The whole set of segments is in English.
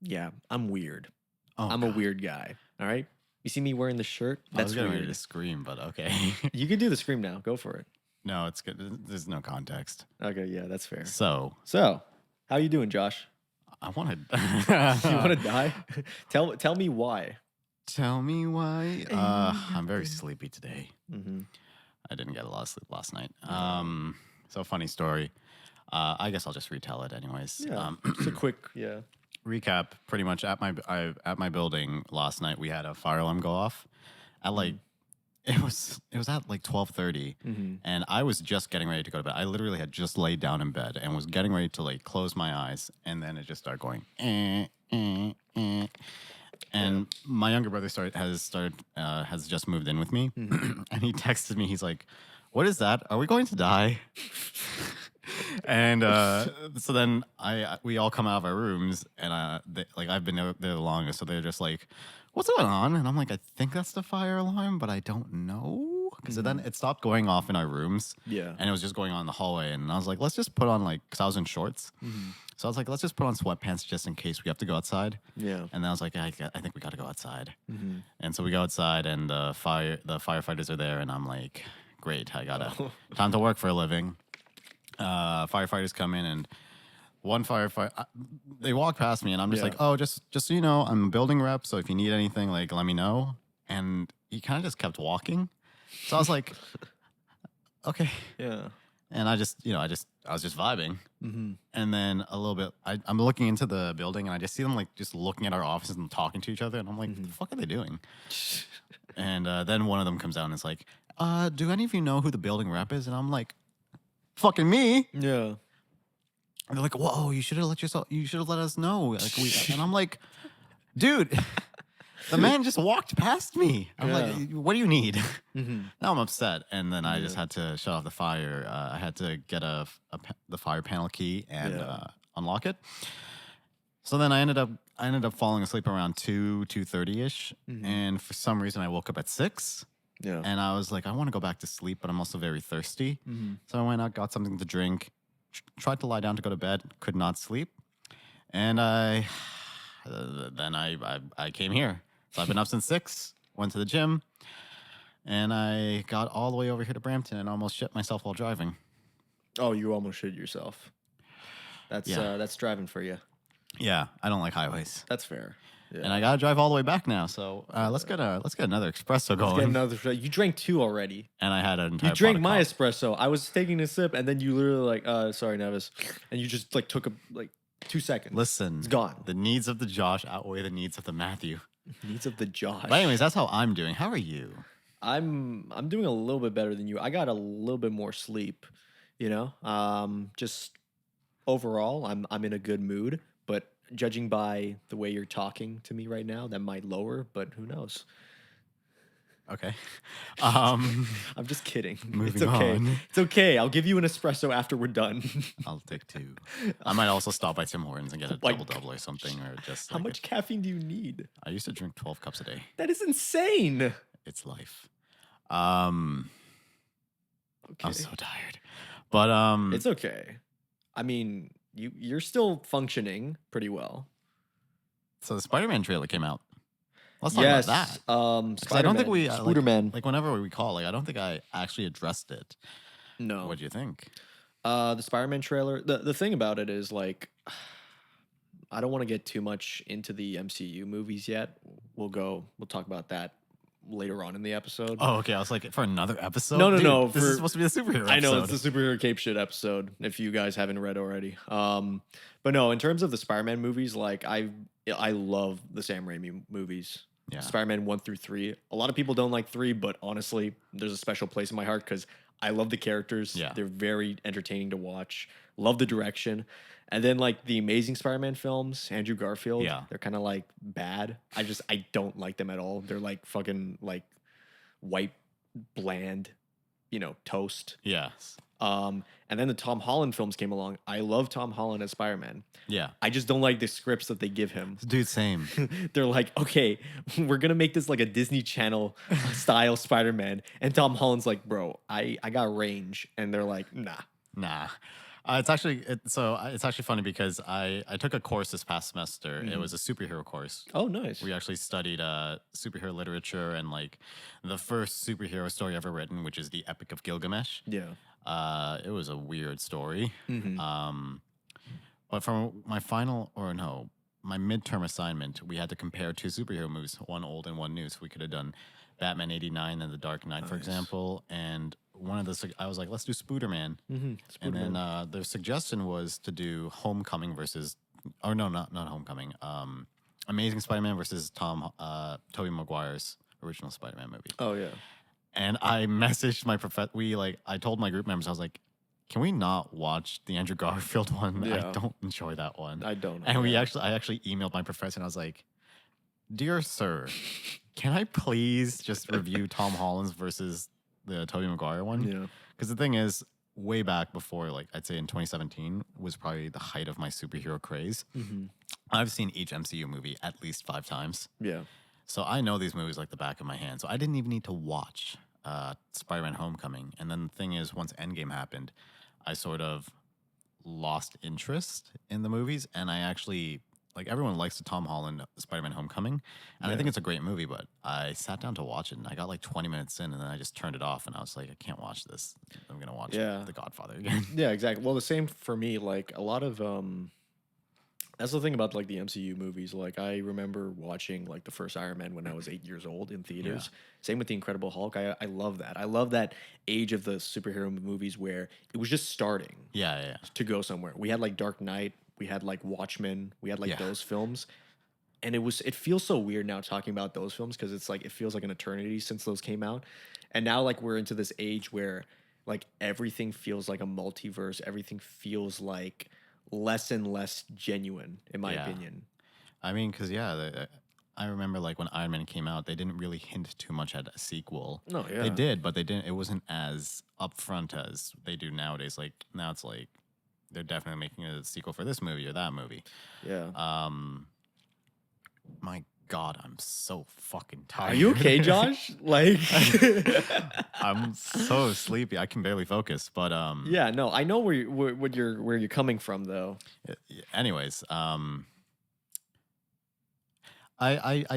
Yeah, I'm weird. Oh, I'm a God. weird guy. All right. You see me wearing the shirt? I was That's getting ready weird. to scream, but okay. You can do the scream now. Go for it. No, it's good. There's no context. Okay, yeah, that's fair. So So, how you doing, Josh? I wanted. You want to die? Tell me why. Tell me why. I'm very sleepy today. Mm-hmm. I didn't get a lot of sleep last night. So funny story. I guess I'll just retell it anyways. Yeah, just a quick, yeah. Recap. Pretty much at my building last night, we had a fire alarm go off at like it was at like 12:30, and I was just getting ready to go to bed. I literally had just laid down in bed and was getting ready to like close my eyes, and then it just started going. And my younger brother has just moved in with me, and he texted me. He's like, "What is that? Are we going to die?" And so then we all come out of our rooms, and I've been there the longest, so they're just like, "What's going on?" And I'm like, "I think that's the fire alarm, but I don't know." Because then it stopped going off in our rooms, Yeah. and it was just going on in the hallway. And I was like, "Let's just put on because I was in shorts, so I was like, let's just put on sweatpants just in case we have to go outside." Yeah. And then I was like, I think we got to go outside. And so we go outside, and the firefighters are there, and I'm like, great, I gotta time to work for a living. Firefighters come in, and one firefighter, they walk past me, and I'm just like, oh, just so you know, I'm a building rep, so if you need anything, like, let me know. And he kind of just kept walking. So I was like, okay. Yeah. And I was just vibing. And then a little bit, I'm looking into the building, and I just see them like just looking at our offices and talking to each other. And I'm like, what the fuck are they doing? And then one of them comes out and is like, do any of you know who the building rep is? And I'm like, fucking me. Yeah. And they're like, whoa, you should have let us know. And I'm like, dude, the man just walked past me. I'm like, what do you need? Now I'm upset. And then I just had to shut off the fire. I had to get the fire panel key and unlock it. So then I ended up falling asleep around 2:30ish. And for some reason I woke up at 6. Yeah. And I was like, I want to go back to sleep, but I'm also very thirsty. So I went out, got something to drink, tried to lie down to go to bed, could not sleep. And then I came here. So I've been up since 6, went to the gym, and I got all the way over here to Brampton and almost shit myself while driving. Oh, you almost shit yourself. That's driving for you. Yeah, I don't like highways. That's fair. Yeah. And I gotta drive all the way back now. So let's get another espresso going. You drank 2 already. And I had an entire. You drank my espresso. I was taking a sip, and then you literally like, sorry, Nevis, and you just like took 2 seconds. Listen, it's gone. The needs of the Josh outweigh the needs of the Matthew. Needs of the Josh. But anyways, that's how I'm doing. How are you? I'm doing a little bit better than you. I got a little bit more sleep. You know, just overall, I'm in a good mood. But judging by the way you're talking to me right now, that might lower. But who knows? Okay. I'm just kidding. Moving it's okay. on. It's okay. I'll give you an espresso after we're done. I'll take 2. I might also stop by Tim Hortons and get a double or something, or just. How much caffeine do you need? I used to drink 12 cups a day. That is insane. It's life. Okay. I'm so tired, but it's okay. I mean, you're still functioning pretty well. So the Spider-Man trailer came out. Let's talk about that. Because I don't think we Spider-Man. like whenever we call, I don't think I actually addressed it. No. What do you think? The Spider-Man trailer. The thing about it is like, I don't want to get too much into the MCU movies yet. We'll talk about that later on in the episode. Oh, okay. I was like, for another episode? No. Dude, this is supposed to be a superhero episode. I know, it's the superhero Capeshit episode, if you guys haven't read already. But no, in terms of the Spider-Man movies, like I love the Sam Raimi movies. Yeah. Spider-Man 1 through 3. A lot of people don't like 3, but honestly, there's a special place in my heart because I love the characters. Yeah. They're very entertaining to watch. Love the direction. And then like the Amazing Spider-Man films, Andrew Garfield, they're kind of like bad. I don't like them at all. They're like fucking like white, bland, toast. Yes. And then the Tom Holland films came along. I love Tom Holland as Spider-Man. Yeah. I just don't like the scripts that they give him. Dude, same. They're like, okay, we're going to make this like a Disney Channel style Spider-Man. And Tom Holland's like, bro, I got range. And they're like, nah. It's actually it's actually funny because I took a course this past semester. It was a superhero course. Oh, nice. We actually studied superhero literature and like the first superhero story ever written, which is the Epic of Gilgamesh. Yeah. It was a weird story. Mm-hmm. But from my my midterm assignment, we had to compare two superhero movies, one old and one new. So we could have done Batman '89 and The Dark Knight, for example. And one of I was like, let's do Spooderman. Mm-hmm. And then their suggestion was to do Homecoming versus, or no, not Homecoming. Amazing Spider-Man versus Tobey Maguire's original Spider-Man movie. Oh yeah. And I messaged my professor. I told my group members, I was like, can we not watch the Andrew Garfield one? Yeah. I don't enjoy that one. I don't. And I actually emailed my professor and I was like, dear sir, can I please just review Tom Holland's versus the Tobey Maguire one? Yeah. Because the thing is, way back before, like I'd say in 2017, was probably the height of my superhero craze. Mm-hmm. I've seen each MCU movie at least 5 times. Yeah. So I know these movies like the back of my hand. So I didn't even need to watch Spider-Man Homecoming. And then the thing is, once Endgame happened, I sort of lost interest in the movies. And I actually, like everyone likes the Tom Holland Spider-Man Homecoming. And I think it's a great movie, but I sat down to watch it and I got like 20 minutes in and then I just turned it off and I was like, I can't watch this. I'm going to watch The Godfather again. Yeah, exactly. Well, the same for me. Like a lot of that's the thing about like the MCU movies. Like I remember watching like the first Iron Man when I was 8 years old in theaters. Yeah. Same with the Incredible Hulk. I love that. I love that age of the superhero movies where it was just starting. Yeah. To go somewhere. We had like Dark Knight. We had like Watchmen. We had like those films. And it feels so weird now talking about those films because it's like it feels like an eternity since those came out. And now like we're into this age where like everything feels like a multiverse. Everything feels like less and less genuine, in my opinion. I mean, because I remember like when Iron Man came out, they didn't really hint too much at a sequel. No, yeah, they did, but they didn't. It wasn't as upfront as they do nowadays. Like now, it's like they're definitely making a sequel for this movie or that movie. Yeah. My God, I'm so fucking tired. Are you okay, Josh? Like, I'm so sleepy. I can barely focus. But yeah, no, I know where you're coming from, though. Anyways, I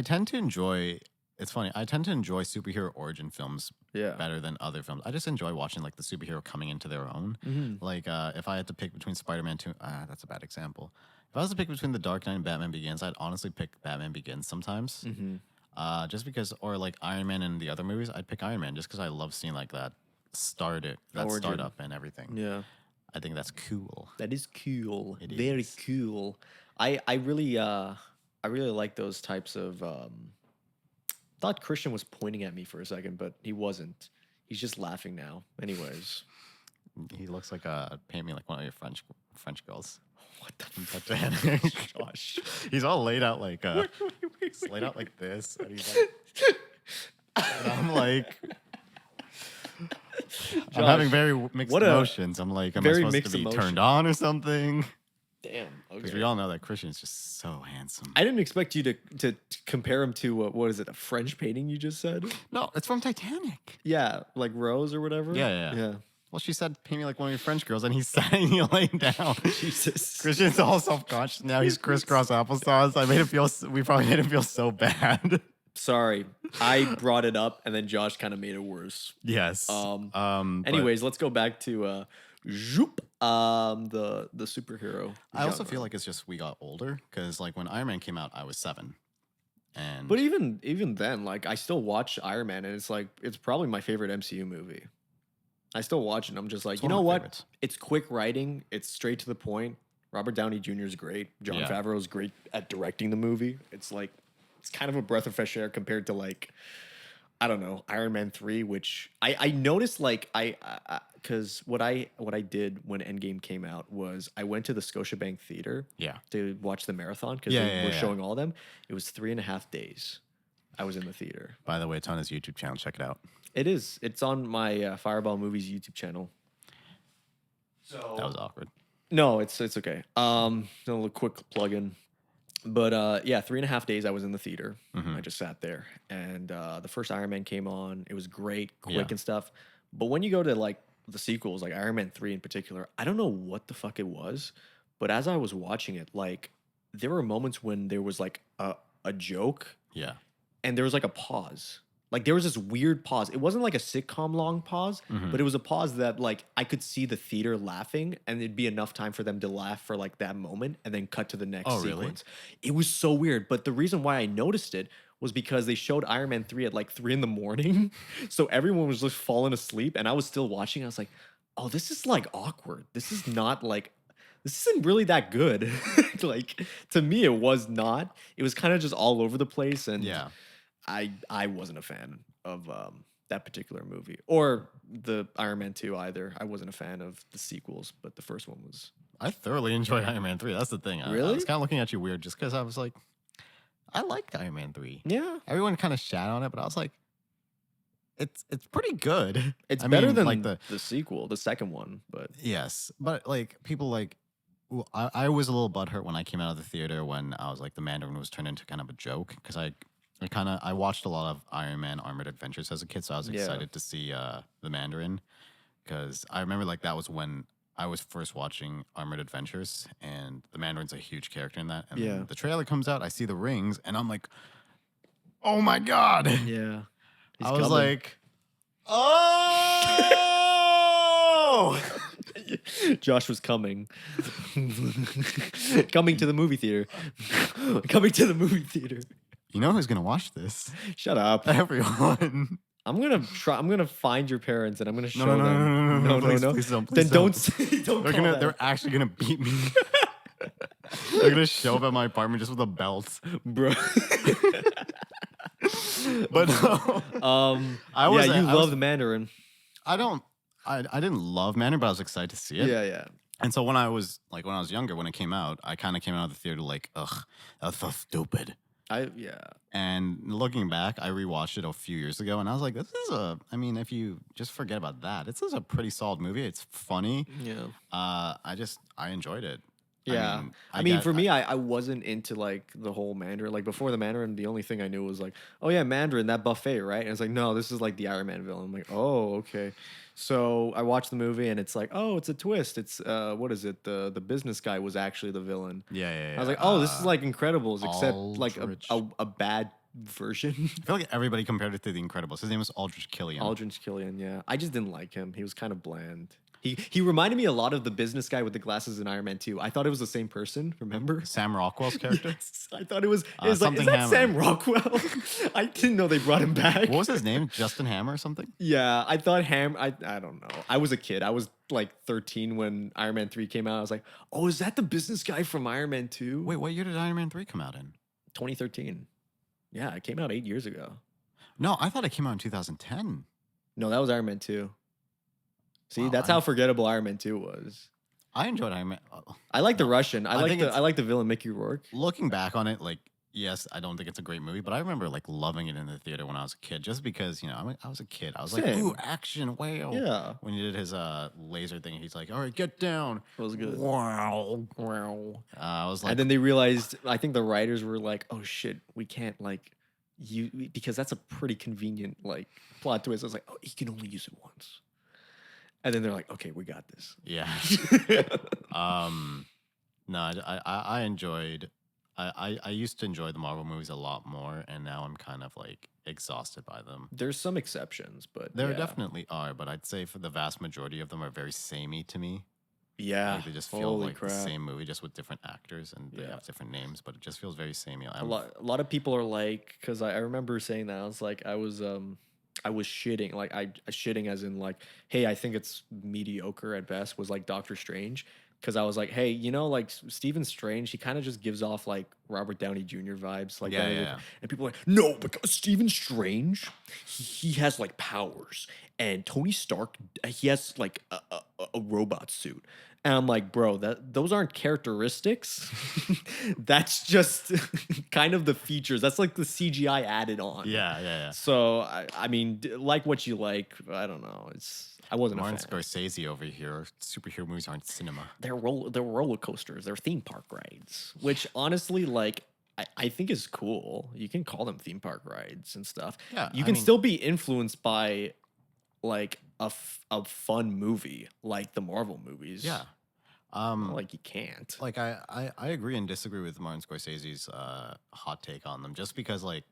tend to enjoy. It's funny. I tend to enjoy superhero origin films better than other films. I just enjoy watching like the superhero coming into their own. Mm-hmm. Like if I had to pick between Spider-Man 2, that's a bad example. If I was to pick between The Dark Knight and Batman Begins, I'd honestly pick Batman Begins sometimes. Mm-hmm. Just because, or like Iron Man and the other movies, I'd pick Iron Man just because I love seeing like that startup and everything. Yeah, I think that's cool. That is cool. Very cool. I really like those types of. Thought Christian was pointing at me for a second, but he wasn't. He's just laughing now. Anyways, he looks like paint me like one of your French girls. What the fuck? Gosh. He's all laid out like laid out like this. And he's like and I'm like Josh, I'm having very mixed emotions. I'm like, am I supposed to be turned on or something? Damn. Okay. Because we all know that Christian's just so handsome. I didn't expect you to compare him to what is it? A French painting you just said? No, it's from Titanic. Yeah, like Rose or whatever. Yeah. Well, she said, paint me like one of your French girls, and he's saying he laying down. Jesus. Christian's all self-conscious now. He's crisscross applesauce. We probably made him feel so bad. Sorry, I brought it up, and then Josh kind of made it worse. Yes. Anyways, let's go back to the superhero. I also feel like it's just we got older because like when Iron Man came out, I was 7. But even then, like I still watch Iron Man, and it's like it's probably my favorite MCU movie. I still watch it. And I'm just like, you know what? Favorites. It's quick writing. It's straight to the point. Robert Downey Jr. is great. Jon Favreau is great at directing the movie. It's like it's kind of a breath of fresh air compared to like I don't know Iron Man 3, which I noticed like because what I did when Endgame came out was I went to the Scotiabank Theater to watch the marathon because they were showing all of them. It was 3.5 days I was in the theater. By the way, it's on his YouTube channel. Check it out. It is. It's on my Fireball Movies YouTube channel. So that was awkward. No, it's okay. A little quick plug-in. But 3.5 days I was in the theater. Mm-hmm. I just sat there. And the first Iron Man came on. It was great, quick and stuff. But when you go to like the sequels, like Iron Man 3 in particular, I don't know what the fuck it was, but as I was watching it, like there were moments when there was like a joke Yeah. and there was like a pause. Like there was this weird pause. It wasn't like a sitcom long pause, but it was a pause that like I could see the theater laughing and it'd be enough time for them to laugh for like that moment and then cut to the next sequence. It was so weird. But the reason why I noticed it was because they showed Iron Man 3 at like 3 in the morning. So everyone was just falling asleep and I was still watching. I was like, oh, this is like awkward. This is not like this isn't really that good. Like to me, it was not. It was kind of just all over the place, and Yeah. I wasn't a fan of that particular movie or the Iron Man 2 either. I wasn't a fan of the sequels, but the first one was. I thoroughly enjoyed Iron Man 3. That's the thing. I Really? was kind of looking at you weird just because I was like, I liked Iron Man 3. Yeah. Everyone kind of shat on it, but I was like, it's pretty good. It's I better mean, than like the sequel, the second one, but yes, but like people like well, I was a little butthurt when I came out of the theater when I was like the Mandarin was turned into kind of a joke because I watched a lot of Iron Man Armored Adventures as a kid, so I was excited to see the Mandarin because I remember like that was when I was first watching Armored Adventures and the Mandarin's a huge character in that. And then the trailer comes out, I see the rings, and I'm like, oh my god! Yeah, I was like, oh. Josh was coming. Coming to the movie theater. Coming to the movie theater. You know who's gonna watch this? Shut up. Everyone. I'm gonna find your parents and I'm gonna show them. No, please don't. Please then don't. They're actually gonna beat me. They're gonna show up at my apartment just with a belt, bro. But you love the Mandarin. I didn't love Mandarin, but I was excited to see it. Yeah. And so when I was younger, when it came out, I kind of came out of the theater like, ugh, that was so stupid. And looking back, I rewatched it a few years ago, and I was like, if you just forget about that, this is a pretty solid movie. It's funny. Yeah. I enjoyed it. Yeah. For me, I wasn't into like the whole Mandarin. Like before the Mandarin, the only thing I knew was like, oh yeah, Mandarin, that buffet, right? And it's like, no, this is like the Iron Man villain. I'm like, oh, okay. So I watched the movie and it's like, oh, it's a twist. It's what is it? The business guy was actually the villain. Yeah. I was like, oh, this is like Incredibles, except like a bad version. I feel like everybody compared it to the Incredibles. His name was Aldrich Killian. Aldrich Killian, yeah. I just didn't like him. He was kind of bland. He reminded me a lot of the business guy with the glasses in Iron Man 2. I thought it was the same person, remember? Sam Rockwell's character? Yes, I thought it was like, is that Sam Rockwell? I didn't know they brought him back. What was his name? Justin Hammer or something? Yeah, I thought I don't know. I was a kid. I was like 13 when Iron Man 3 came out. I was like, oh, is that the business guy from Iron Man 2? Wait, what year did Iron Man 3 come out in? 2013. Yeah, it came out 8 years ago. No, I thought it came out in 2010. No, that was Iron Man 2. See, that's how forgettable Iron Man 2 was. I enjoyed Iron Man. I like the Russian. I like the villain Mickey Rourke. Looking back on it, like, yes, I don't think it's a great movie, but I remember like loving it in the theater when I was a kid, just because I was a kid. I was like, ooh, action, wow. Yeah. When he did his laser thing, he's like, all right, get down. It was good. Wow. I was like, and then they realized. I think the writers were like, oh shit, we can't because that's a pretty convenient like plot twist. I was like, oh, he can only use it once. And then they're like, okay, we got this. Yeah. No, I enjoyed. I used to enjoy the Marvel movies a lot more, and now I'm kind of like exhausted by them. There's some exceptions, but there definitely are. But I'd say for the vast majority of them are very samey to me. Yeah, like they just feel like the same movie, just with different actors, and they have different names, but it just feels very samey. A lot of people are like, because I remember saying that I was like, I was shitting, like I shitting as in like, hey, I think it's mediocre at best, was like Doctor Strange, because I was like, hey, like Stephen Strange, he kind of just gives off like Robert Downey Jr. vibes, like and people are like, no, because Stephen Strange, he has like powers, and Tony Stark, he has like a robot suit. And I'm like, bro, those aren't characteristics. That's just kind of the features. That's like the CGI added on. Yeah. So I mean, like what you like. I don't know. I wasn't Martin a fan. Scorsese over here. Superhero movies aren't cinema. They're roller coasters. They're theme park rides. Which honestly, like, I think is cool. You can call them theme park rides and stuff. Yeah, you can still be influenced by like a fun movie like the Marvel movies. Yeah. Like you can't. Like I agree and disagree with Martin Scorsese's hot take on them, just because like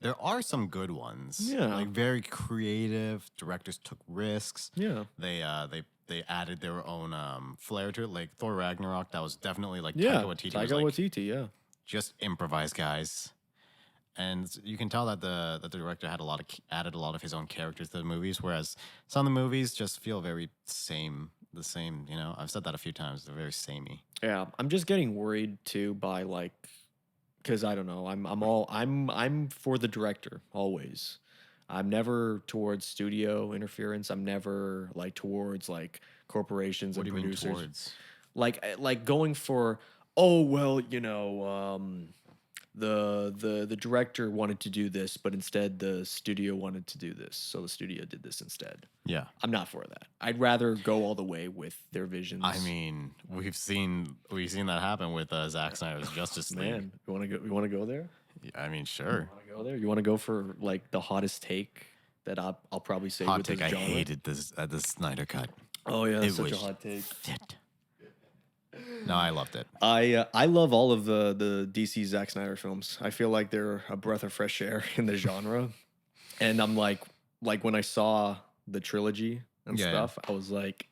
there are some good ones. Yeah. Like very creative directors took risks. Yeah. They added their own flair to it. Like Thor Ragnarok, that was definitely like Yeah. Taika Waititi. Taika Waititi, yeah. Just improvise guys. And you can tell that the director had added a lot of his own characters to the movies, whereas some of the movies just feel very the same. You know, I've said that a few times. They're very samey. Yeah, I'm just getting worried too by like, because I don't know. I'm for the director always. I'm never towards studio interference. I'm never like towards like corporations What and do you producers. mean towards? Like going for, oh well, you know, the director wanted to do this, but instead the studio wanted to do this, so the studio did this instead. Yeah, I'm not for that. I'd rather go all the way with their visions. I mean, we've seen that happen with Zack Snyder's Justice League. Man, you want to go there? I mean, sure. You want to go there? You want to go for like the hottest take that I'll probably say Hot with take. this I genre? hated the Snyder cut. Oh yeah, that's It such a was hot take. Fit. No, I loved it. I love all of the DC Zack Snyder films. I feel like they're a breath of fresh air in the genre. And I'm like when I saw the trilogy and stuff, I was like,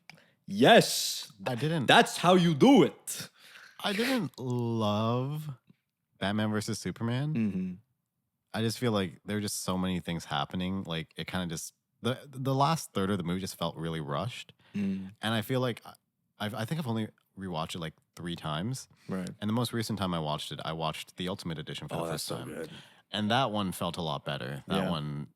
yes, that's how you do it. I didn't love Batman versus Superman. Mm-hmm. I just feel like there were just so many things happening. Like it kind of just the last third of the movie just felt really rushed. And I feel like I think I've only rewatched it like 3 times. Right. And the most recent time I watched it, I watched the Ultimate Edition for the first time. Good. And that one felt a lot better. That one,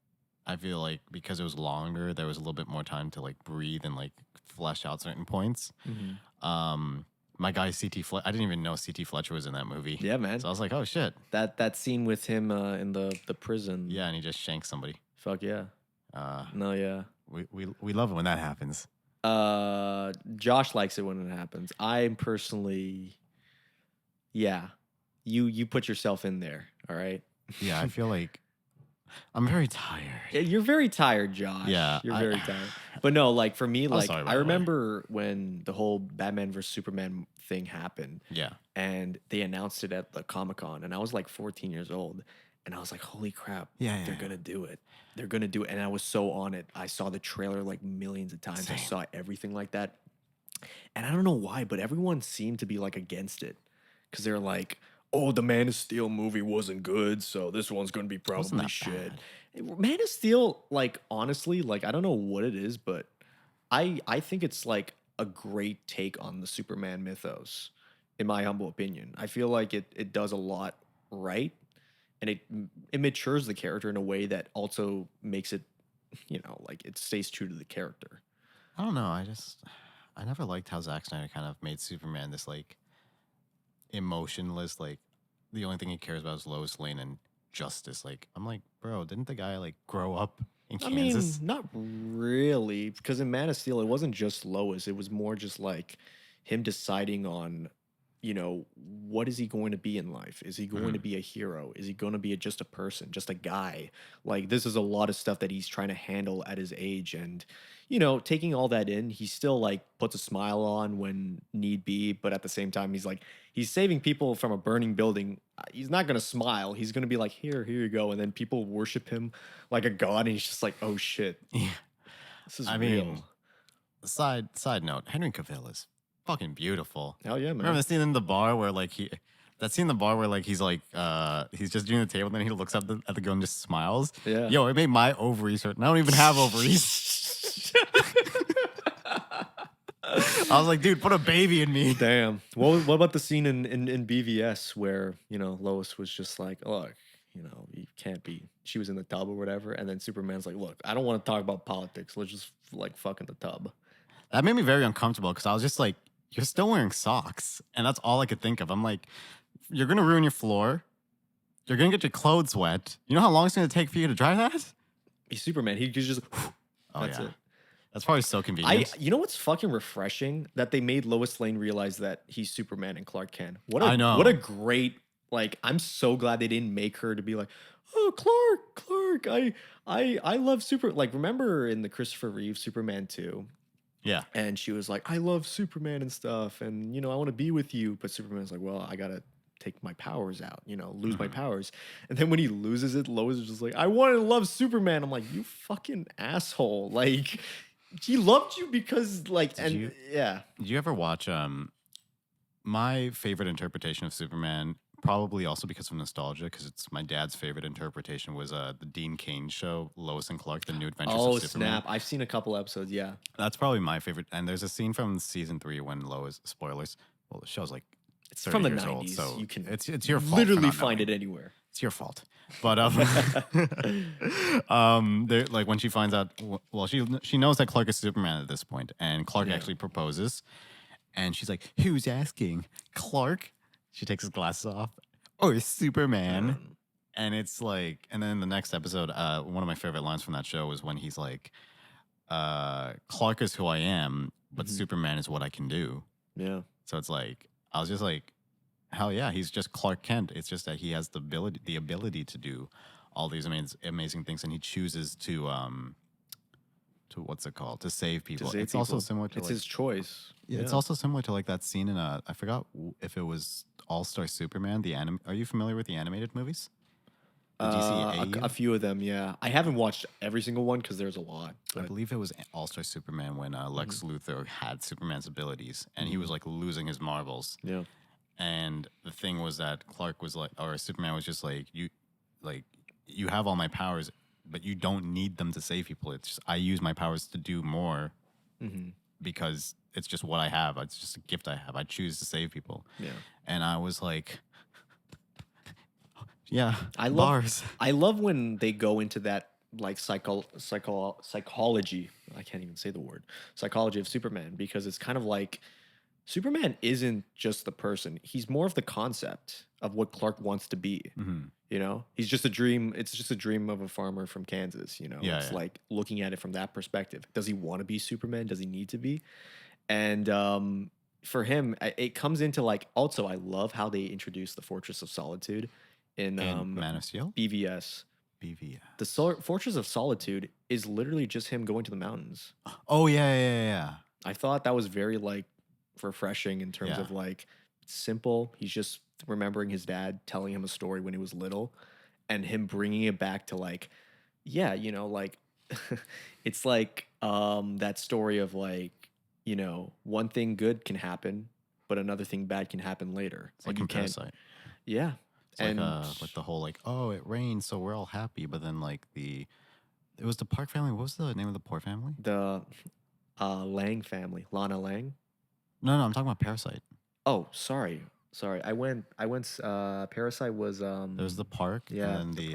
I feel like because it was longer, there was a little bit more time to like breathe and like flesh out certain points. Mm-hmm. My guy C.T. Fletcher, I didn't even know C.T. Fletcher was in that movie. Yeah, man. So I was like, oh shit. That scene with him in the prison. Yeah, and he just shanks somebody. Fuck yeah. No, yeah. We love it when that happens. Josh likes it when it happens. I'm personally, yeah. You put yourself in there, all right? Yeah, I feel like I'm very tired. You're very tired, Josh. Yeah, you're very tired. But no, like for me, like sorry, I remember when the whole Batman versus Superman thing happened. Yeah, and they announced it at the Comic-Con, and I was like 14 years old, and I was like, holy crap, they're gonna do it. They're gonna do it, and I was so on it. I saw the trailer like millions of times. Same. I saw everything like that, and I don't know why, but everyone seemed to be like against it because they're like, oh, the Man of Steel movie wasn't good, so this one's gonna be probably shit. Man of Steel, like honestly, like I don't know what it is, but I think it's like a great take on the Superman mythos, in my humble opinion. I feel like it does a lot right, and it matures the character in a way that also makes it, you know, like it stays true to the character. I don't know. I never liked how Zack Snyder kind of made Superman this like emotionless, like the only thing he cares about is Lois Lane and justice. Like I'm like, bro, didn't the guy like grow up in Kansas? I mean, not really, because in Man of Steel, it wasn't just Lois. It was more just like him deciding on, you know, what is he going to be in life? Is he going to be a hero? Is he going to be just a person, just a guy? Like this is a lot of stuff that he's trying to handle at his age, and you know, taking all that in, he still like puts a smile on when need be, but at the same time, he's saving people from a burning building. He's not gonna smile. He's gonna be like, here you go, and then people worship him like a god, and he's just like, oh shit, Yeah. this is I real. mean, side note, Henry Cavill is fucking beautiful. Hell yeah, man. Remember the scene in the bar where like he's just doing the table, and then he looks up at the girl and just smiles. Yeah. Yo, it made my ovaries hurt. And I don't even have ovaries. I was like, dude, put a baby in me. Damn. What about the scene in BVS where, you know, Lois was just like, look, you know, you can't be. She was in the tub or whatever, and then Superman's like, look, I don't want to talk about politics. Let's just like fuck in the tub. That made me very uncomfortable because I was just like, you're still wearing socks. And that's all I could think of. I'm like, you're going to ruin your floor. You're going to get your clothes wet. You know how long it's going to take for you to dry that? He's Superman. He could just, that's it. That's probably so convenient. You know what's fucking refreshing? That they made Lois Lane realize that he's Superman and Clark Kent. I know. What a great like I'm so glad they didn't make her to be like, oh Clark, I love super. Like remember in the Christopher Reeve Superman 2. Yeah. And she was like, I love Superman and stuff. And, I want to be with you. But Superman's like, well, I got to take my powers out, lose my powers. And then when he loses it, Lois is just like, I want to love Superman. I'm like, you fucking asshole. Like, she loved you because, like, yeah. Did you ever watch my favorite interpretation of Superman? Probably also because of nostalgia, because it's my dad's favorite interpretation was the Dean Cain show, Lois and Clark: The New Adventures of Superman. Oh snap! I've seen a couple episodes. Yeah, that's probably my favorite. And there's a scene from season 3 when Lois, spoilers. Well, the show's like it's from the 90s, old, so you can it's your fault. Literally find it anywhere. It's your fault. But like when she finds out, well, she knows that Clark is Superman at this point, and Clark actually proposes, and she's like, "Who's asking? Clark?" She takes his glasses off. Or Superman. And it's like, and then the next episode, one of my favorite lines from that show was when he's like, Clark is who I am, but Superman is what I can do. Yeah. So it's like, I was just like, hell yeah, he's just Clark Kent. It's just that he has the ability to do all these amazing things, and he chooses to what's it called? To save people. It's also similar to his choice. Yeah, it's also similar to like that scene in I forgot if it was All-Star Superman, Are you familiar with the animated movies? A few of them, yeah. I haven't watched every single one because there's a lot. I believe it was All-Star Superman when Lex Luthor had Superman's abilities and he was like losing his marbles. Yeah. And the thing was that Clark was like, or Superman was just like, you have all my powers, but you don't need them to save people. It's just I use my powers to do more because it's just what I have. It's just a gift I have. I choose to save people. Yeah. And I was like, yeah, I love when they go into that like psychology. I can't even say the word. Psychology of Superman, because it's kind of like Superman isn't just the person. He's more of the concept of what Clark wants to be. He's just a dream. It's just a dream of a farmer from Kansas. It's like looking at it from that perspective. Does he want to be Superman? Does he need to be? And for him, it comes into like, also, I love how they introduce the Fortress of Solitude in Man of Steel? BVS. The Fortress of Solitude is literally just him going to the mountains. Oh, yeah. I thought that was very like refreshing in terms of like simple. He's just remembering his dad telling him a story when he was little and him bringing it back to like, like it's like that story of like, one thing good can happen, but another thing bad can happen later. It's like you can't. Yeah. It's and like the whole like, oh, it rained, so we're all happy. But then like it was the Park family. What was the name of the poor family? The Lang family. Lana Lang. No, I'm talking about Parasite. Oh, sorry. I went. Parasite was. There's the park. Yeah. And then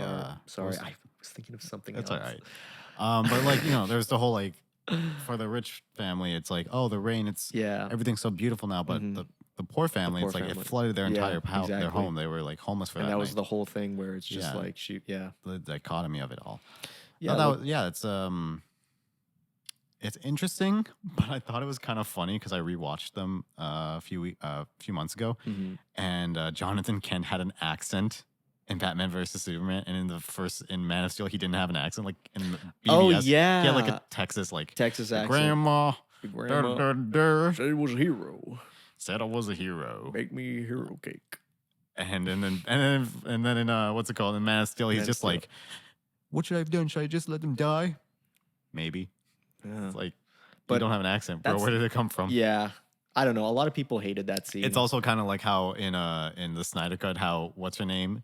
sorry, I was thinking of something else. That's all right. But like there's the whole like for the rich family, it's like, oh, the rain. It's everything's so beautiful now. But the poor family, it's like it flooded their entire house, their home. They were like homeless for that. And that night. was the whole thing where it's just like the dichotomy of it all. Yeah, it's interesting, but I thought it was kind of funny because I rewatched them a few months ago, and Jonathan Kent had an accent in Batman vs Superman, and in Man of Steel he didn't have an accent like in the BVS. He had like a Texas accent. Grandma said he was a hero. Said I was a hero. Make me a hero cake. And then in what's it called in Man of Steel he's just like, what should I have done? Should I just let them die? Maybe. Yeah. It's like, but you don't have an accent, bro. Where did it come from? Yeah. I don't know. A lot of people hated that scene. It's also kind of like how in the Snyder Cut, how what's her name?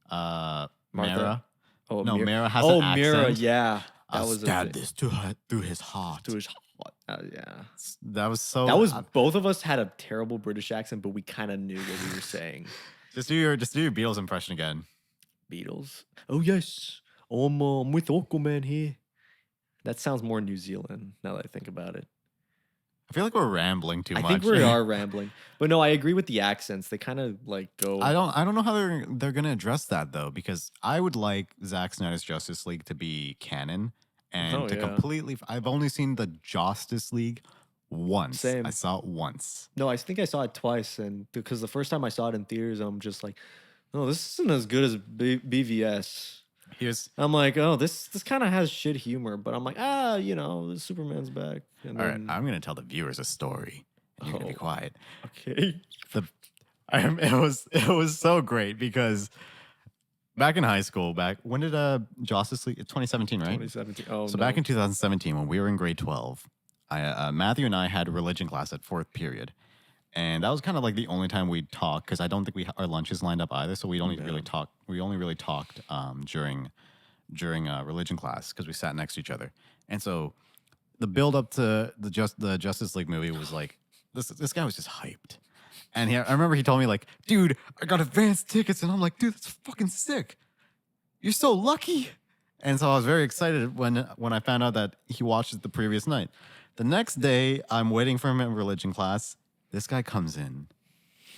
Mara. Oh, no, Mara has an accent. Mara, yeah. I stabbed this through his heart. To his heart. Yeah. That was so. That was both of us had a terrible British accent, but we kind of knew what we were saying. Just do your Beatles impression again. Beatles. Oh yes, I'm with Aquaman here. That sounds more New Zealand now that I think about it. I feel like we're rambling too much. I think we are rambling, but no, I agree with the accents. They kind of like go. I don't know how they're gonna address that though, because I would like Zack Snyder's Justice League to be canon and completely. I've only seen the Justice League once. Same. I saw it once. No, I think I saw it twice, and because the first time I saw it in theaters, I'm just like, No, this isn't as good as BVS. I'm like, oh, this kind of has shit humor, but I'm like, Superman's back. And all right, I'm gonna tell the viewers a story, and you're gonna be quiet. Okay. It was so great because back in high school, when did Justice League? 2017, right? 2017. Oh, so back in 2017, when we were in grade 12, Matthew and I had religion class at fourth period. And that was kind of like the only time we'd talk because I don't think our lunches lined up either. So we only really talked. We only really talked during religion class because we sat next to each other. And so the build up to the Justice League movie was like this guy was just hyped. And I remember he told me like, dude, I got advance tickets, and I'm like, dude, that's fucking sick. You're so lucky. And so I was very excited when I found out that he watched it the previous night. The next day, I'm waiting for him in religion class. This guy comes in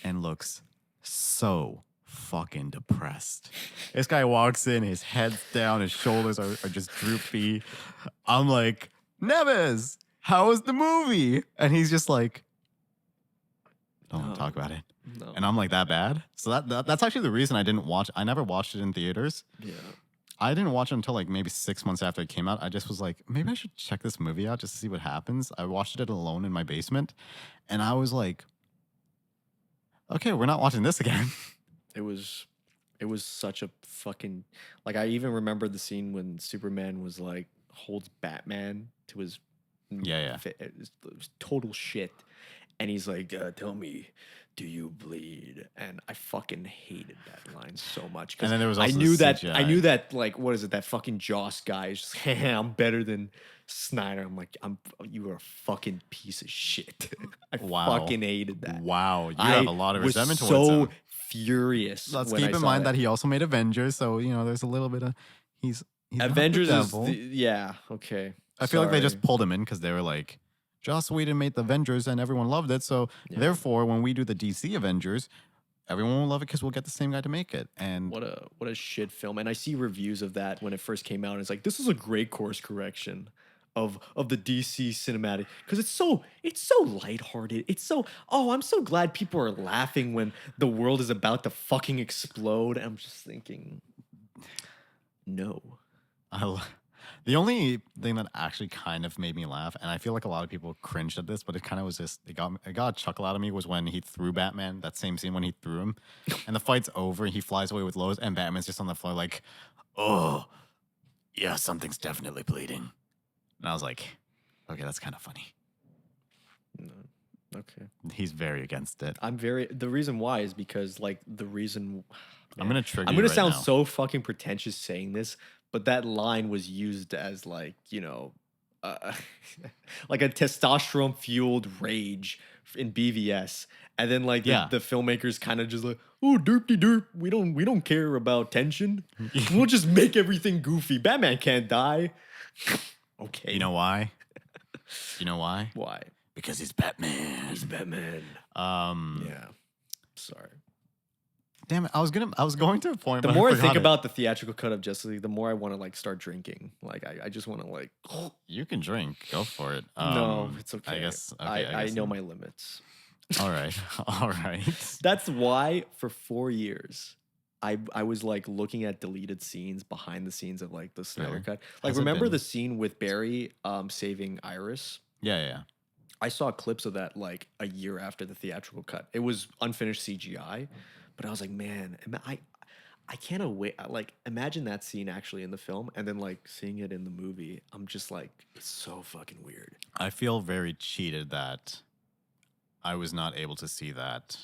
and looks so fucking depressed. This guy walks in, his head's down, his shoulders are just droopy. I'm like, Neves, how was the movie? And he's just like, don't want to talk about it. No. And I'm like, that bad? So that's actually the reason I never watched it in theaters. Yeah. I didn't watch it until like maybe 6 months after it came out. I just was like, maybe I should check this movie out just to see what happens. I watched it alone in my basement, and I was like, okay, we're not watching this again. It was such a fucking, like, I even remember the scene when Superman was like holds Batman to his it was total shit, and he's like, tell me, do you bleed? And I fucking hated that line so much. And then there was also I knew that like, what is it? That fucking Joss guy is just, hey, I'm better than Snyder. I'm like, you are a fucking piece of shit. I fucking hated that. Wow, you have a lot of resentment towards him. So furious. Let's keep in mind that he also made Avengers, so there's a little bit of he's Avengers is okay. I feel like they just pulled him in because they were like, Joss Whedon made the Avengers and everyone loved it. So therefore, when we do the DC Avengers, everyone will love it because we'll get the same guy to make it. And what a shit film. And I see reviews of that when it first came out. And it's like, this is a great course correction of the DC cinematic, because it's so lighthearted. It's so, I'm so glad people are laughing when the world is about to fucking explode. I'm just thinking, no. The only thing that actually kind of made me laugh, and I feel like a lot of people cringed at this, but it kind of was just, it got a chuckle out of me, was when he threw Batman, that same scene when he threw him, and the fight's over, and he flies away with Lois, and Batman's just on the floor like, oh, yeah, something's definitely bleeding. And I was like, okay, that's kind of funny. No. Okay. He's very against it. The reason why is because, like, man, I'm going to trigger I'm going to right sound now. so fucking pretentious saying this, but that line was used as like, like a testosterone fueled rage in BVS. And then like the filmmakers kind of just like, oh, derp, we don't care about tension. We'll just make everything goofy. Batman can't die. Okay. You know why? Why? Because he's Batman. Yeah. Sorry. Damn it! I was going to a point. The more I think about the theatrical cut of Justice League, the more I want to like start drinking. Like I just want to like. You can drink. Go for it. No, it's okay. I guess. Okay, I know my limits. All right. That's why for 4 years, I was like looking at deleted scenes behind the scenes of like the Snyder cut. Like, remember the scene with Barry saving Iris? Yeah. I saw clips of that like a year after the theatrical cut. It was unfinished CGI. But I was like, man, I can't wait. Like, imagine that scene actually in the film, and then like seeing it in the movie. I'm just like, it's so fucking weird. I feel very cheated that I was not able to see that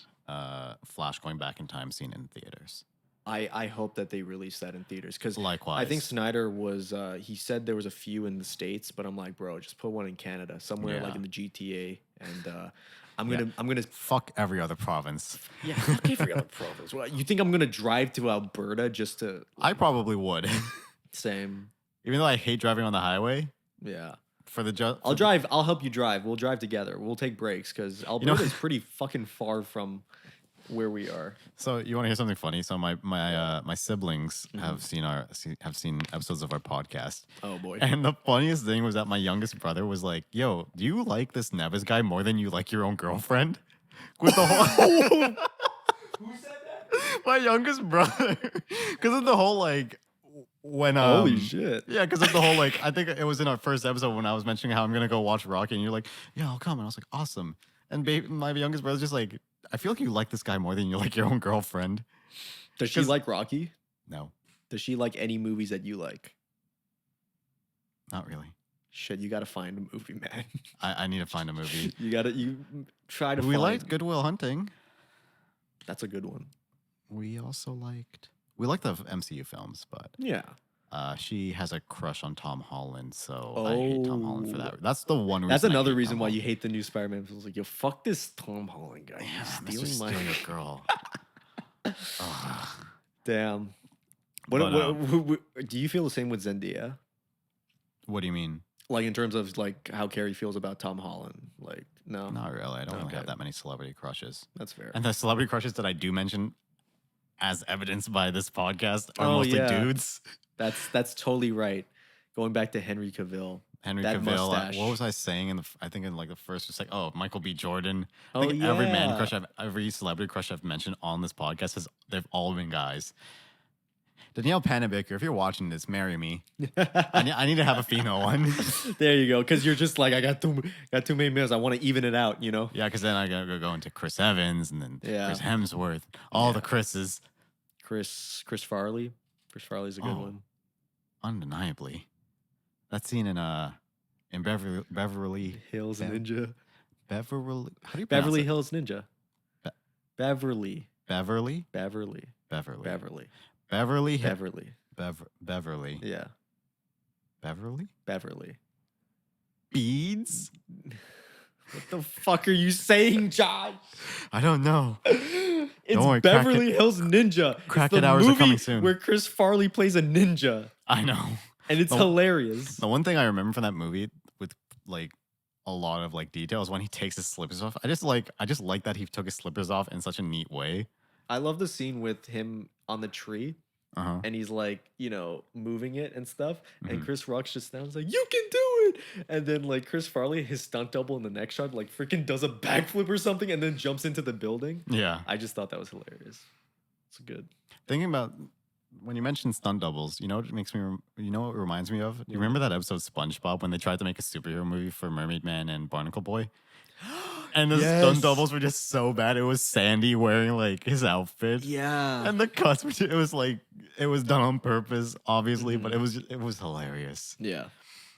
Flash going back in time scene in theaters. I hope that they release that in theaters, because likewise, I think Snyder was. He said there was a few in the States, but I'm like, bro, just put one in Canada, somewhere like in the GTA, and. I'm gonna fuck every other province. Yeah, fuck every other province. Well, you think I'm gonna drive to Alberta just to? I probably would. Same. Even though I hate driving on the highway. Yeah. I'll drive. I'll help you drive. We'll drive together. We'll take breaks because Alberta is pretty fucking far from where we are. So you want to hear something funny? So my siblings have seen episodes of our podcast. Oh boy! And the funniest thing was that my youngest brother was like, "Yo, do you like this Neves guy more than you like your own girlfriend?" With the whole Who said that? My youngest brother, because of the whole like when Holy shit. yeah, because of the whole like I think it was in our first episode when I was mentioning how I'm gonna go watch Rocky, and you're like, yeah, I'll come, and I was like, awesome. And my youngest brother's just like, I feel like you like this guy more than you like your own girlfriend. Does she like Rocky? No. Does she like any movies that you like? Not really. Shit, you gotta find a movie, man. I need to find a movie. You try to We find. liked Good Will Hunting. That's a good one. We liked the MCU films, but yeah. She has a crush on Tom Holland, so I hate Tom Holland for that. That's the one reason. That's another reason why you hate the new Spider-Man films. Like, yo, fuck this Tom Holland guy. Yeah, He's stealing a girl. Damn. What do you feel the same with Zendaya? What do you mean? Like in terms of like how Carrie feels about Tom Holland? Like, no, not really. I don't really have that many celebrity crushes. That's fair. And the celebrity crushes that I do mention, as evidenced by this podcast, are mostly dudes. That's totally right. Going back to Henry Cavill. What was I saying? I think in like the first, it's like, oh, Michael B. Jordan. I think every celebrity crush I've mentioned on this podcast they've all been guys. Danielle Panabaker, if you're watching this, marry me. I need to have a female one. There you go. Because you're just like, I got too many males. I want to even it out, you know? Yeah, because then I got to go into Chris Evans and then Chris Hemsworth. All the Chris's. Chris Farley. Chris Farley's a good one. Undeniably. That scene in Beverly Hills Ninja. Beverly. How do you pronounce Beverly it? Hills Ninja. Beverly. Beverly. Beverly. Beverly. Beverly. Beverly. Beverly. Beverly. Yeah. Beverly. Beverly. Beads. What the fuck are you saying, Josh? I don't know. It's worry, Beverly Hills Ninja. Crackhead hours are coming soon. Where Chris Farley plays a ninja. I know. And it's hilarious. The one thing I remember from that movie with like a lot of like details when he takes his slippers off. I just like that he took his slippers off in such a neat way. I love the scene with him on the tree. And he's like, you know, moving it and stuff. And Chris Rock just sounds like, you can do it. And then like Chris Farley, his stunt double in the next shot, like freaking does a backflip or something and then jumps into the building. Yeah. I just thought that was hilarious. It's good. Thinking about when you mentioned stunt doubles, you know what it reminds me of? Do you remember that episode of SpongeBob when they tried to make a superhero movie for Mermaid Man and Barnacle Boy? And the stunt doubles were just so bad. It was Sandy wearing like his outfit. Yeah. And the cuts were it was like it was done on purpose, obviously, but it was hilarious. Yeah.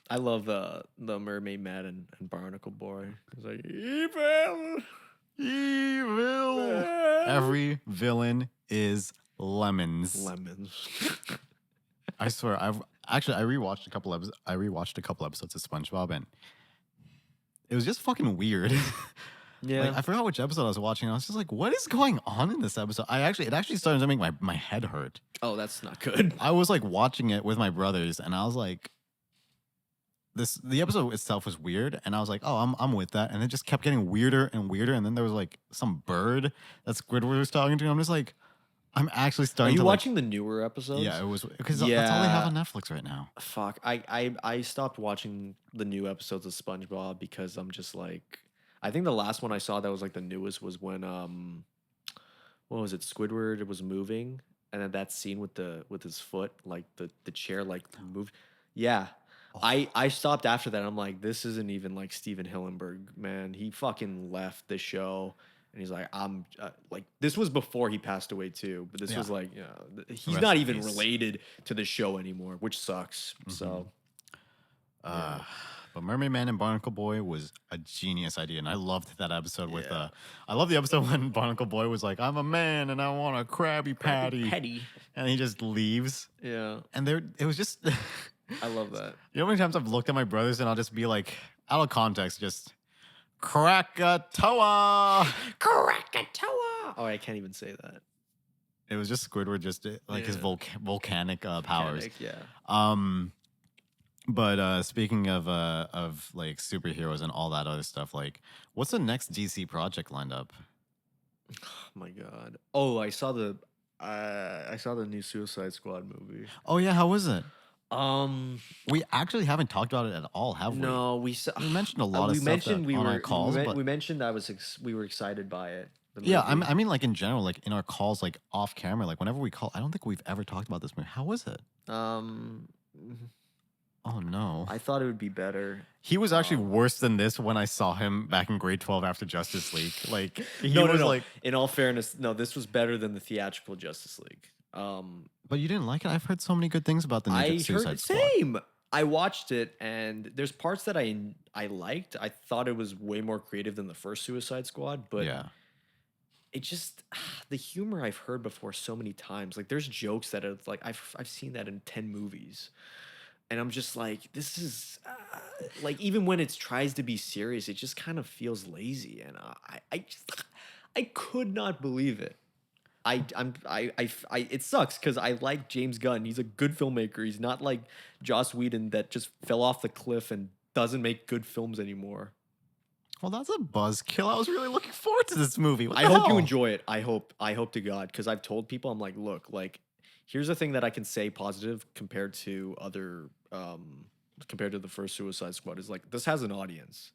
I love the Mermaid Man and Barnacle Boy. It's like evil. Every villain is lemons. I swear, I rewatched a couple episodes of SpongeBob and it was just fucking weird. Yeah. Like, I forgot which episode I was watching. I was just like, what is going on in this episode? It actually started to make my head hurt. Oh, that's not good. I was like watching it with my brothers and I was like, the episode itself was weird. And I was like, oh, I'm with that. And it just kept getting weirder and weirder. And then there was like some bird that Squidward was talking to. And I'm just like, I'm actually starting to. Are you watching the newer episodes? Yeah, it was because that's all they have on Netflix right now. Fuck. I stopped watching the new episodes of SpongeBob because I'm just like, I think the last one I saw that was like the newest was when what was it? Squidward was moving, and then that scene with his foot, like the chair like moved. Yeah. Oh. I stopped after that. I'm like, this isn't even like Steven Hillenburg, man. He fucking left the show. And he's like, I'm like, this was before he passed away too, but this was like, you know, he's not even related to the show anymore, which sucks. So, but Mermaid Man and Barnacle Boy was a genius idea, and I loved that episode with I love the episode when Barnacle Boy was like, I'm a man and I want a Krabby Patty, and he just leaves. Yeah, and it was just, I love that. You know how many times I've looked at my brothers and I'll just be like, out of context, just. Krakatoa! Oh, I can't even say that. It was just Squidward, just like his volcanic powers. Yeah. But speaking of like superheroes and all that other stuff, like, what's the next DC project lined up? Oh my god! Oh, I saw the new Suicide Squad movie. Oh yeah, how was it? We actually haven't talked about it at all, have we? No, we mentioned a lot of stuff on our calls. We mentioned we were excited by it, Yeah, I mean, like in general, like in our calls, like off camera, like whenever we call, I don't think we've ever talked about this movie. How was it? Oh no. I thought it would be better. He was actually worse than this when I saw him back in grade 12 after Justice League. Like he no, was no. like, in all fairness, no, this was better than the theatrical Justice League. But you didn't like it? I've heard so many good things about the new Suicide Squad. Same. I watched it and there's parts that I liked. I thought it was way more creative than the first Suicide Squad, but yeah. It just the humor I've heard before so many times. Like there's jokes that are like I've seen that in 10 movies. And I'm just like, this is like even when it tries to be serious, it just kind of feels lazy, and I could not believe it. It sucks because I like James Gunn. He's a good filmmaker. He's not like Joss Whedon that just fell off the cliff and doesn't make good films anymore. Well, that's a buzzkill. I was really looking forward to this movie. I hope you enjoy it. I hope to God, because I've told people, I'm like, look, like here's the thing that I can say positive compared to other compared to the first Suicide Squad is like this has an audience.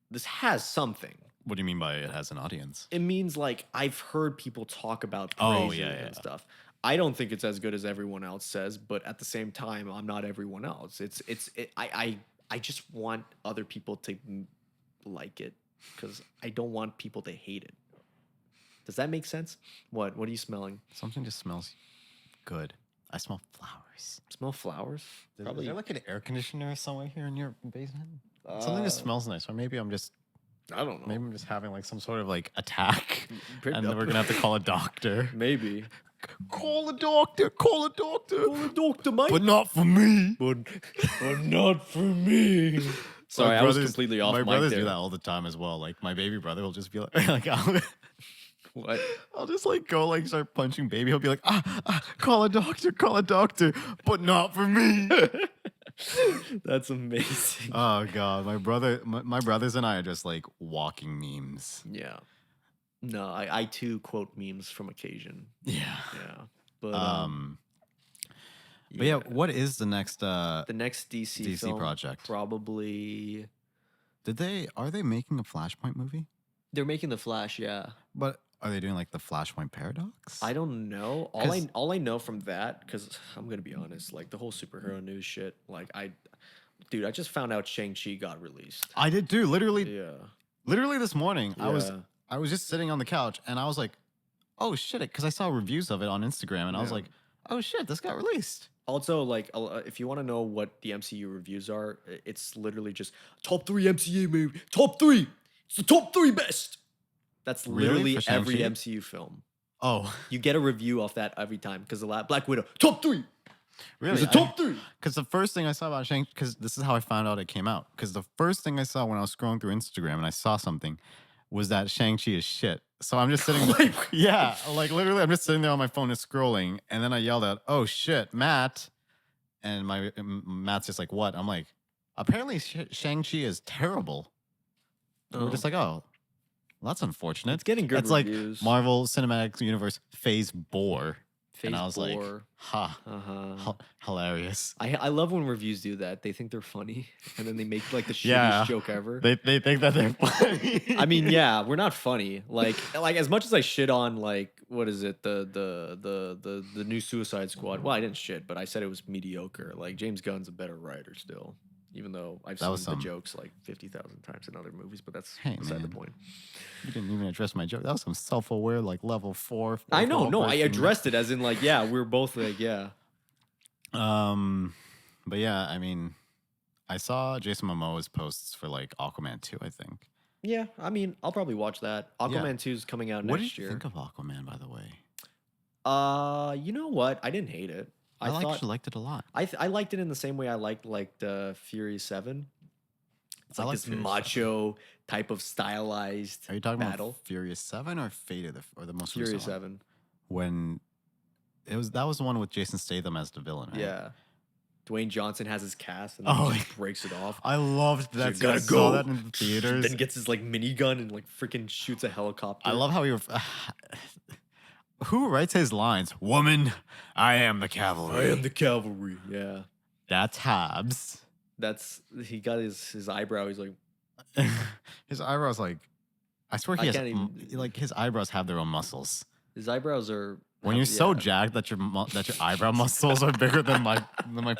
This has something. What do you mean by it has an audience? It means like I've heard people talk about praise and stuff. I don't think it's as good as everyone else says, but at the same time, I'm not everyone else. I just want other people to like it because I don't want people to hate it. Does that make sense? What are you smelling? Something just smells good. I smell flowers. Smell flowers? Probably. Is there like an air conditioner somewhere here in your basement? Something that smells nice, or maybe I'm just. I don't know. Maybe I'm just having like some sort of like attack, and then we're gonna have to call a doctor. Maybe. Call a doctor. Call a doctor. Call a doctor, mate. But not for me. But not for me. Sorry, I was completely off. My brothers do that all the time as well. Like my baby brother will just be like what? I'll just like go like start punching baby. He'll be like, call a doctor, but not for me. That's amazing. Oh God, my brothers and I are just like walking memes. Yeah. No, I too quote memes from occasion. Yeah. Yeah. But yeah, what is the next DC film project? Probably. Are they making a Flashpoint movie? They're making the Flash, yeah. But are they doing like the Flashpoint paradox? I don't know. All I know from that, because I'm gonna be honest, like the whole superhero news shit, like I just found out Shang-Chi got released. I did too. Literally this morning. Yeah. I was just sitting on the couch and I was like, oh shit, because I saw reviews of it on Instagram and I was like, oh shit, this got released. Also, like, if you want to know what the MCU reviews are, it's literally just top 3 MCU movie, top 3. It's the top 3 best. That's literally every MCU film. Oh, you get a review off that every time because the Black Widow top 3. Really? It's a top 3. Because the first thing I saw about Shang, because this is how I found out it came out. Because the first thing I saw when I was scrolling through Instagram and I saw something was that Shang-Chi is shit. So I'm just sitting there. Yeah, like literally I'm just sitting there on my phone and scrolling. And then I yelled out, oh shit, Matt. And Matt's just like, what? I'm like, apparently Shang-Chi is terrible. And we're just like, oh, well, that's unfortunate. It's getting good reviews. Like Marvel Cinematic Universe Phase 4. And I was like, hilarious. I love when reviews do that. They think they're funny, and then they make like the shittiest joke ever. They think that they're funny. I mean, yeah, we're not funny. Like as much as I shit on like what is it the new Suicide Squad. Well, I didn't shit, but I said it was mediocre. Like James Gunn's a better writer still, even though I've seen the jokes like 50,000 times in other movies. But that's beside the point. You didn't even address my joke. That was some self-aware, like level 4. I know. No, I addressed it as in like, yeah, we're both like, yeah. But yeah, I mean, I saw Jason Momoa's posts for like Aquaman 2, I think. Yeah, I mean, I'll probably watch that. Aquaman 2 is coming out next year. What did you think of Aquaman, by the way? You know what? I didn't hate it. I actually liked it a lot. I liked it in the same way I liked Fury 7. It's like this Furious macho type of stylized battle. Are you talking about Furious 7 or Fate or the most Furious recent 7? When that was the one with Jason Statham as the villain, right? Yeah. Dwayne Johnson has his cast and he breaks it off. I loved that. So I saw that in the theaters. Then gets his like minigun and like freaking shoots a helicopter. I love how who writes his lines? Woman, I am the cavalry. I am the cavalry. Yeah. That's Habs. He got his eyebrow. He's like, his eyebrow's like, I swear he has like his eyebrows have their own muscles. His eyebrows are. When you're so jacked that your eyebrow muscles are bigger than my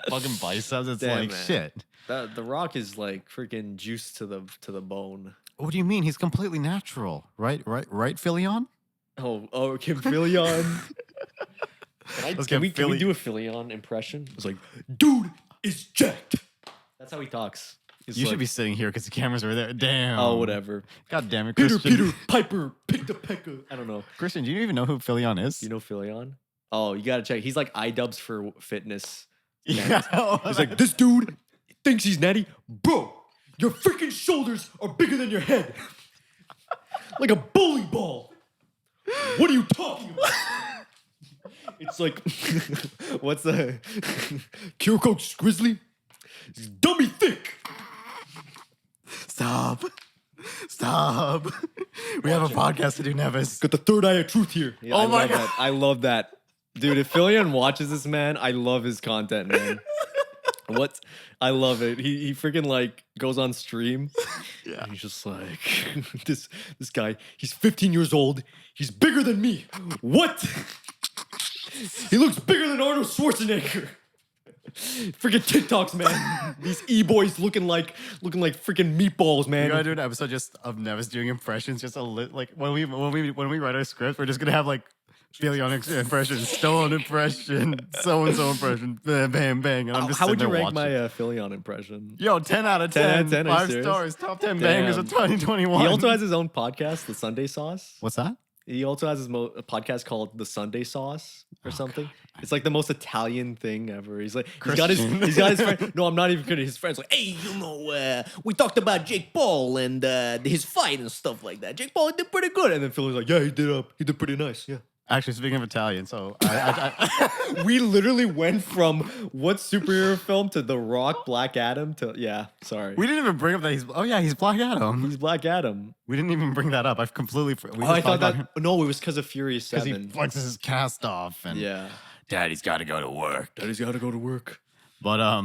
fucking biceps, it's Damn, like man. shit. The Rock is like freaking juiced to the bone. What do you mean? He's completely natural, right? Filion? Oh, Kim Filion. Can we do a Filion impression? It's like, dude is jacked. That's how he talks. You should be sitting here because the cameras are there. Damn. Oh, whatever. God damn it, Christian. Peter, Piper, pick the pecker. I don't know. Christian, do you even know who Filion is? You know Filion? Oh, you gotta check. He's like iDubbbz for fitness. Yeah. He's like, this dude thinks he's natty. Bro, your freaking shoulders are bigger than your head. Like a bowling ball. What are you talking about? It's like, what's the Cure Coach Grizzly? He's dummy thick. Stop. We have a podcast to do, Nevis. Got the third eye of truth here. Yeah, oh my God. I love that. Dude, if Filion watches this, man, I love his content, man. I love it. He freaking like goes on stream. Yeah. And he's just like, this guy, he's 15 years old. He's bigger than me. What? He looks bigger than Arnold Schwarzenegger. Freaking TikToks, man. These e-boys looking like freaking meatballs, man. We gotta do an episode just of Nevis doing impressions. Just like when we write our script, we're just gonna have like Filion impressions, Stone impression, so and so impression, bam, bam, bang. And I'm just how would you rank watching. my Filion impression? Yo, 10 out of 10. 10 5 stars. Top 10 bangers of 2021. He also has his own podcast, The Sunday Sauce. What's that? He also has his podcast called The Sunday Sauce or something. God. It's like the most Italian thing ever. He's like, Christian. he's got his friend. No, I'm not even kidding. His friend's like, hey, we talked about Jake Paul and his fight and stuff like that. Jake Paul did pretty good. And then Phil's like, yeah, he did pretty nice. Yeah. Actually, speaking of Italian, so we literally went from what superhero film to The Rock, Black Adam to sorry. We didn't even bring up that he's Black Adam. He's Black Adam. We didn't even bring that up. I've completely. I thought that. No, it was because of Furious 7. Because he flexes his cast off and Daddy's got to go to work. But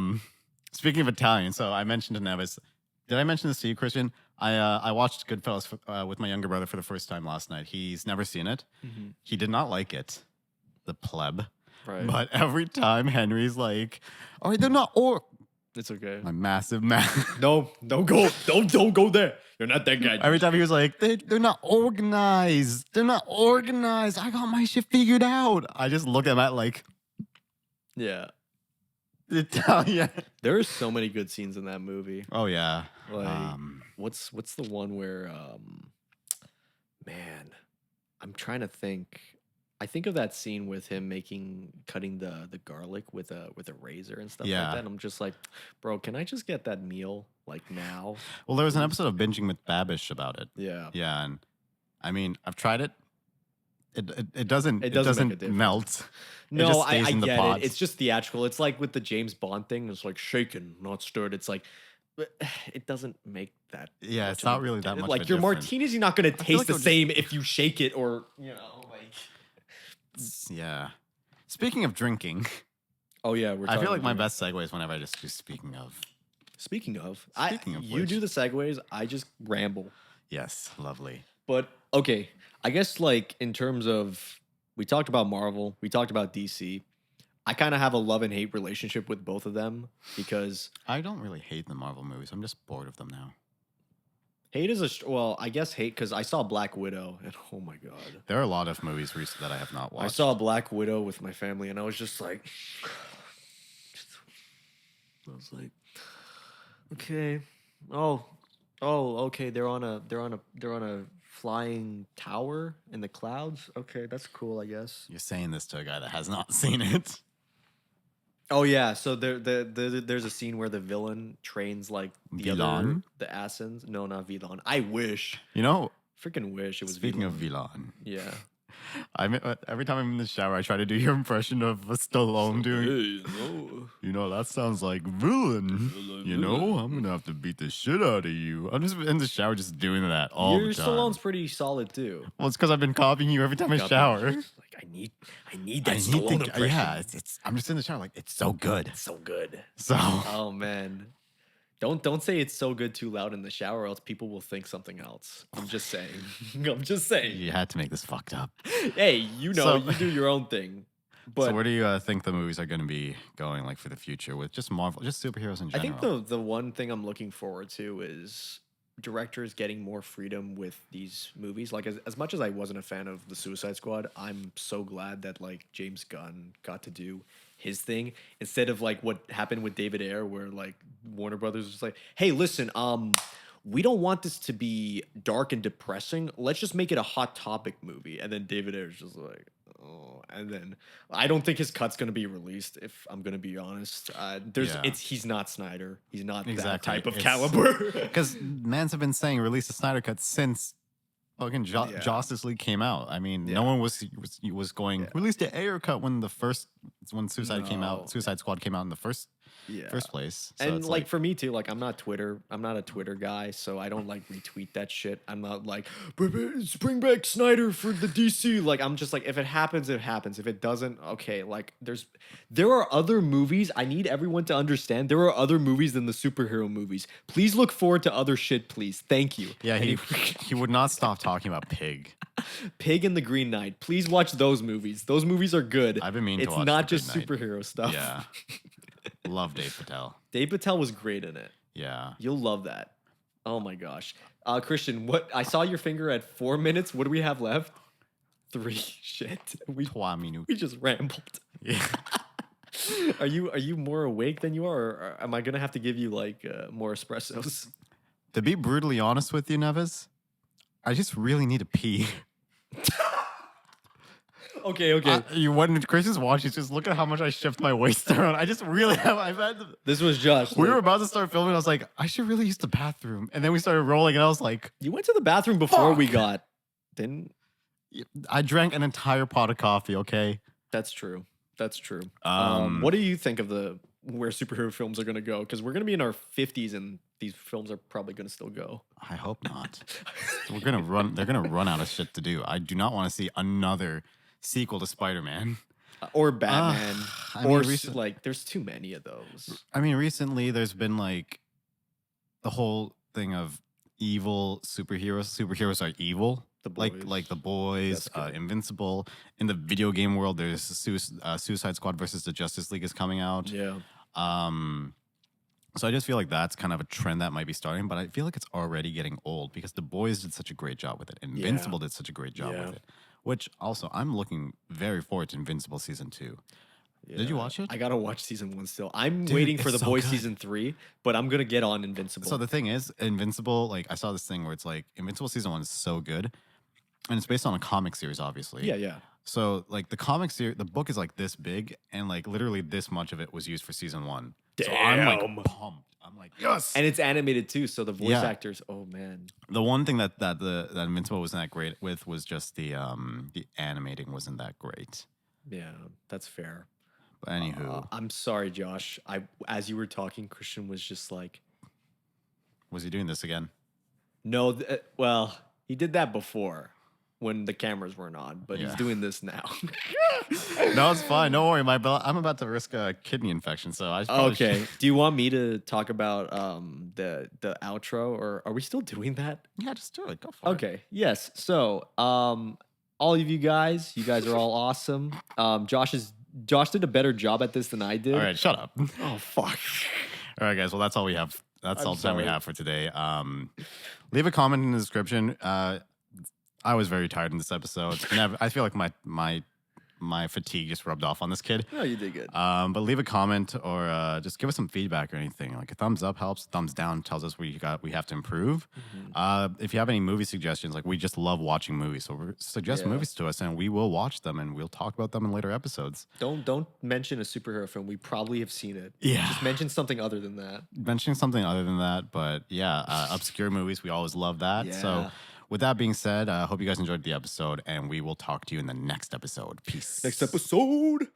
speaking of Italian, so I mentioned to Nevis. Did I mention this to you, Christian? I watched Goodfellas with my younger brother for the first time last night. He's never seen it. Mm-hmm. He did not like it. The pleb. Right. But every time Henry's like, "All right, they're not It's okay. My massive man. No, don't go. Don't go there. You're not that guy. Every time he was like, they're not organized. They're not organized. I got my shit figured out. I just look at that like, yeah. Italian. There are so many good scenes in that movie. Oh yeah. Like, what's the one where man, I'm trying to think. I think of that scene with him cutting the garlic with a razor and stuff like that. And I'm just like, bro, can I just get that meal like now? Well, there was an episode of Binging with Babish about it. Yeah. Yeah, and I mean, I've tried it. It doesn't melt. No, I get it. It's just theatrical. It's like with the James Bond thing. It's like shaken, not stirred. It's like it doesn't make that. Yeah, it's not really that much. Like your martinis, you're not going to taste the same if you shake it or like. Yeah. Speaking of drinking. Oh yeah, I feel like my best segue is whenever I just do speaking of. You do the segues. I just ramble. Yes, lovely. But okay, I guess like in terms of we talked about Marvel, we talked about DC. I kind of have a love and hate relationship with both of them because I don't really hate the Marvel movies. I'm just bored of them now. Hate is I guess hate because I saw Black Widow and oh my god, there are a lot of movies recently that I have not watched. I saw Black Widow with my family and I was just like, okay, okay, they're on a flying tower in the clouds. Okay, that's cool, I guess. You're saying this to a guy that has not seen it. Oh yeah, so there's a scene where the villain trains like the Assassins. No, not Villan. I wish. Freaking wish it was. Speaking of Villan. Yeah. Every time I'm in the shower, I try to do your impression of Stallone doing. That sounds like villain. I'm gonna have to beat the shit out of you. I'm just in the shower, just doing that all the time. Stallone's pretty solid too. Well, it's because I've been copying you every time I shower. Like I need that Stallone impression. Yeah, I'm just in the shower, like it's so good. It's so good. So. Oh man. Don't say it's so good too loud in the shower, or else people will think something else. I'm just saying. I'm just saying. You had to make this fucked up. Hey, you do your own thing. But so where do you think the movies are going to be going, like, for the future with just Marvel, just superheroes in general? I think the one thing I'm looking forward to is directors getting more freedom with these movies. Like, as much as I wasn't a fan of the Suicide Squad, I'm so glad that, like, James Gunn got to do his thing instead of, like, what happened with David Ayer, where, like, Warner Brothers was like, hey, listen, we don't want this to be dark and depressing. Let's just make it a hot topic movie. And then David Ayer's just like, oh. And then I don't think his cut's gonna be released, if I'm gonna be honest. He's not Snyder. He's not that type of caliber. Because mans have been saying release the Snyder cut since fucking Justice League came out. I mean, no one was going release the Ayer cut when Suicide Squad came out in the first place. So and like for me too, like I'm not a Twitter guy, so I don't like retweet that shit. I'm not like bring back Snyder for the DC. Like I'm just like, if it happens, it happens. If it doesn't, okay. Like there are other movies. I need everyone to understand there are other movies than the superhero movies. Please look forward to other shit, please. Thank you. Yeah, he would not stop talking about Pig. Pig and the Green Knight. Please watch those movies. Those movies are good. I've been meaning to watch. It's not just superhero stuff. Yeah. Love Dave Patel. Dave Patel was great in it. Yeah. You'll love that. Oh my gosh. Christian, I saw your finger at 4 minutes. What do we have left? 3. Shit. We just rambled. Yeah. Are you more awake than you are, or am I gonna have to give you like more espressos? To be brutally honest with you, Neves, I just really need to pee. Okay. When Christian's watching, just look at how much I shift my waist around. I just really have. This was Josh. We were about to start filming. I was like, I should really use the bathroom. And then we started rolling, and I was like, you went to the bathroom before we got. Didn't? I drank an entire pot of coffee. Okay. That's true. What do you think of where superhero films are going to go? Because we're going to be in our 50s, and these films are probably going to still go. I hope not. They're going to run out of shit to do. I do not want to see another sequel to Spider-Man or Batman. There's too many of those. I mean, recently there's been like the whole thing of evil superheroes. Superheroes are evil. Like the Boys, Invincible. In the video game world, there's Suicide Squad versus the Justice League is coming out. Yeah. So I just feel like that's kind of a trend that might be starting, but I feel like it's already getting old because the Boys did such a great job with it. Invincible did such a great job with it. Which also, I'm looking very forward to Invincible Season 2. Yeah. Did you watch it? I gotta watch Season 1 still. I'm waiting for The Boys Season 3, but I'm gonna get on Invincible. So the thing is, Invincible, like I saw this thing where it's like, Invincible Season 1 is so good. And it's based on a comic series, obviously. Yeah. So like the comic series, the book is like this big, and like literally this much of it was used for Season 1. Damn. So I'm like pumped. I'm like, yes. And it's animated too, so the voice actors, oh man. The one thing that Invincible wasn't that great with was just the animating wasn't that great. Yeah, that's fair. But anywho, I'm sorry, Josh. As you were talking, Christian was just like, was he doing this again? No, well, he did that before when the cameras weren't on, but he's doing this now. No, it's fine. Don't worry. I'm about to risk a kidney infection, so I okay. Do you want me to talk about the outro, or are we still doing that? Yeah, just do it. Go for it. Okay. Yes. So, all of you guys are all awesome. Josh did a better job at this than I did. All right, shut up. Oh fuck. All right, guys. Well, that's all we have. That's all the time we have for today. Leave a comment in the description. I was very tired in this episode. I feel like my fatigue just rubbed off on this kid. No, you did good. But leave a comment or just give us some feedback or anything. Like a thumbs up helps. Thumbs down tells us we have to improve. Mm-hmm. If you have any movie suggestions, like we just love watching movies, so suggest movies to us and we will watch them and we'll talk about them in later episodes. Don't mention a superhero film. We probably have seen it. Yeah. Just mention something other than that. But yeah, obscure movies. We always love that. Yeah. So. With that being said, I hope you guys enjoyed the episode, and we will talk to you in the next episode. Peace. Next episode.